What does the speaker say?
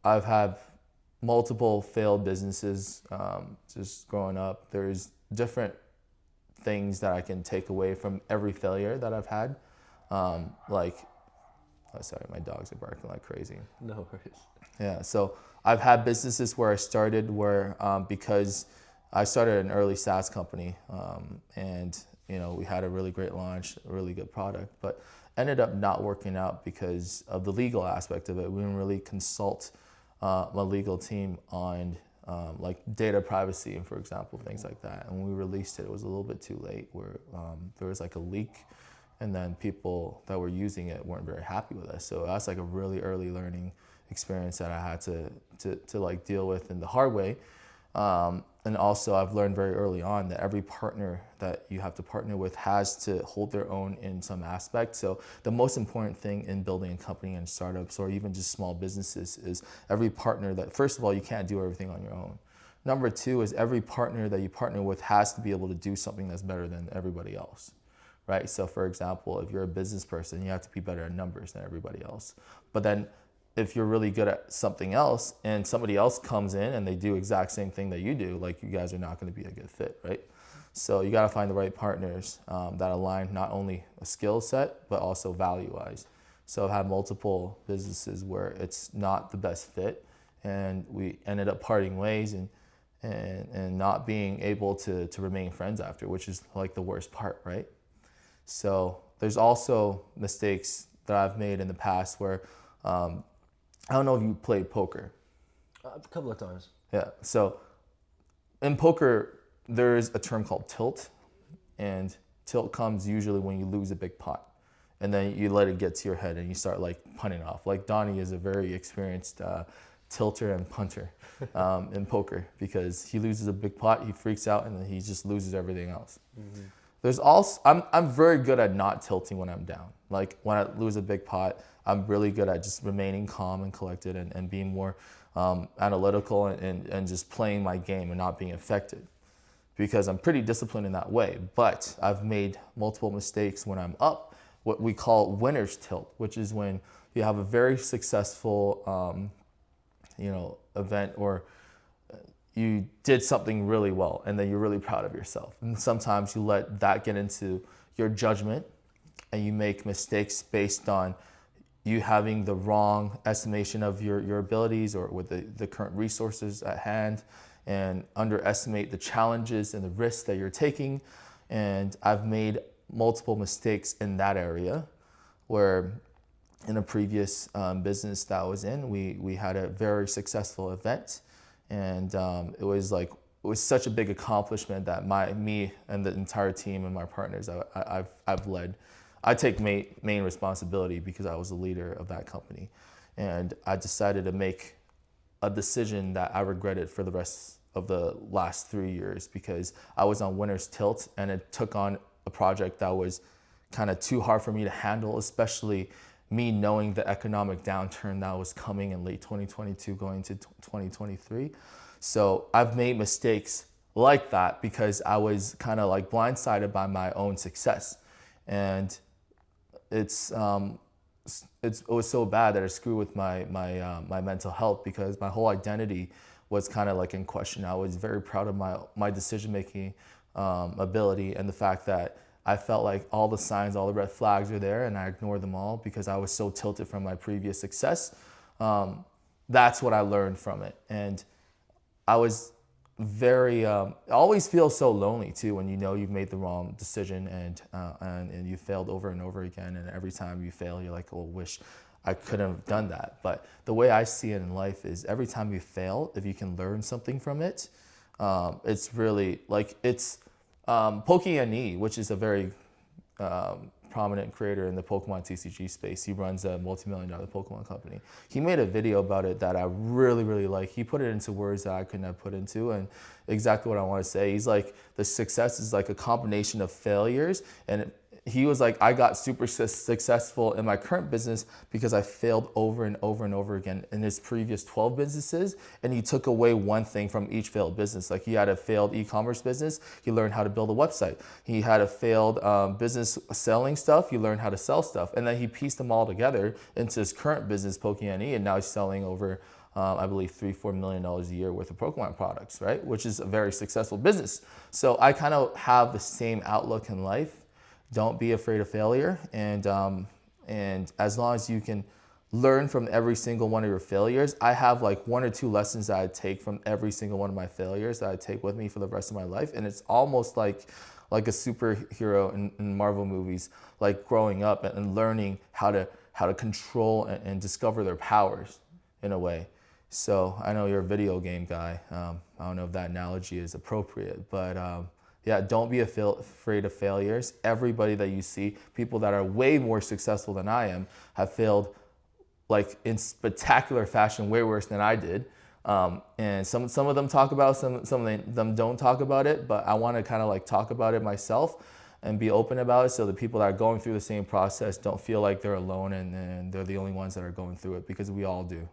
I've had multiple failed businesses just growing up. There's different things that I can take away from every failure that I've had. Like, oh, sorry, my dogs are barking like crazy. No worries. Yeah, so I've had businesses where I started where because I started an early SaaS company, and we had a really great launch, a really good product, but ended up not working out because of the legal aspect of it. We didn't really consult my legal team on like data privacy, for example, things like that. And when we released it, it was a little bit too late, where there was like a leak, and then people that were using it weren't very happy with us. So that's like a really early learning experience that I had to like deal with in the hard way. And also I've learned very early on that every partner that you have to partner with has to hold their own in some aspect. So the most important thing in building a company and startups, or even just small businesses, is every partner that, first of all, you can't do everything on your own. Number two is every partner that you partner with has to be able to do something that's better than everybody else, right? So for example, if you're a business person, you have to be better at numbers than everybody else. But then if you're really good at something else and somebody else comes in and they do exact same thing that you do, like, you guys are not going to be a good fit, right? So you got to find the right partners that align not only a skill set, but also value-wise. So I've had multiple businesses where it's not the best fit, and we ended up parting ways and not being able to remain friends after, which is like the worst part, right? So there's also mistakes that I've made in the past where I don't know if you played poker. A couple of times. Yeah. So in poker, there's a term called tilt, and tilt comes usually when you lose a big pot, and then you let it get to your head and you start like punting off. Like, Donnie is a very experienced tilter and punter in poker, because he loses a big pot, he freaks out, and then he just loses everything else. Mm-hmm. There's also I'm very good at not tilting when I'm down. Like, when I lose a big pot, I'm really good at just remaining calm and collected, and being more analytical, and just playing my game and not being affected, because I'm pretty disciplined in that way. But I've made multiple mistakes when I'm up, what we call winner's tilt, which is when you have a very successful event, or you did something really well, and then you're really proud of yourself. And sometimes you let that get into your judgment, and you make mistakes based on you having the wrong estimation of your abilities, or with the current resources at hand, and underestimate the challenges and the risks that you're taking. And I've made multiple mistakes in that area, where in a previous business that I was in, we had a very successful event, and it was such a big accomplishment that me and the entire team and my partners I've led. I take main responsibility because I was the leader of that company, and I decided to make a decision that I regretted for the rest of the last 3 years, because I was on winner's tilt, and it took on a project that was kind of too hard for me to handle, especially me knowing the economic downturn that was coming in late 2022 going to 2023. So I've made mistakes like that because I was kind of like blindsided by my own success. And it was so bad that it screwed with my mental health, because my whole identity was kind of like in question. I was very proud of my decision-making ability, and the fact that I felt like all the signs, all the red flags are there, and I ignored them all because I was so tilted from my previous success. That's what I learned from it. And I was very, I always feel so lonely too when you know you've made the wrong decision, and you failed over and over again. And every time you fail, you're like, oh, wish I could have done that. But the way I see it in life is every time you fail, if you can learn something from it, it's really like Pokey, which is a very prominent creator in the Pokemon TCG space. He runs a multi-million-dollar Pokemon company. He made a video about it that I really, really like. He put it into words that I couldn't have put into, and exactly what I want to say. He's like, the success is like a combination of failures, and he was like, I got super successful in my current business because I failed over and over and over again in his previous 12 businesses. And he took away one thing from each failed business. Like, he had a failed e-commerce business, he learned how to build a website. He had a failed business selling stuff, he learned how to sell stuff. And then he pieced them all together into his current business, Pokey, and now he's selling over I believe $3-4 million a year worth of Pokemon products, right? Which is a very successful business. So I kind of have the same outlook in life. Don't be afraid of failure, and as long as you can learn from every single one of your failures. I have like 1 or 2 lessons that I take from every single one of my failures that I take with me for the rest of my life. And it's almost like a superhero in Marvel movies, like growing up and learning how to control and discover their powers in a way. So I know you're a video game guy. I don't know if that analogy is appropriate, but yeah, don't be afraid of failures. Everybody that you see, people that are way more successful than I am, have failed like in spectacular fashion, way worse than I did. And some of them talk about it, some of them don't talk about it, but I want to kind of like talk about it myself and be open about it so the people that are going through the same process don't feel like they're alone and they're the only ones that are going through it, because we all do.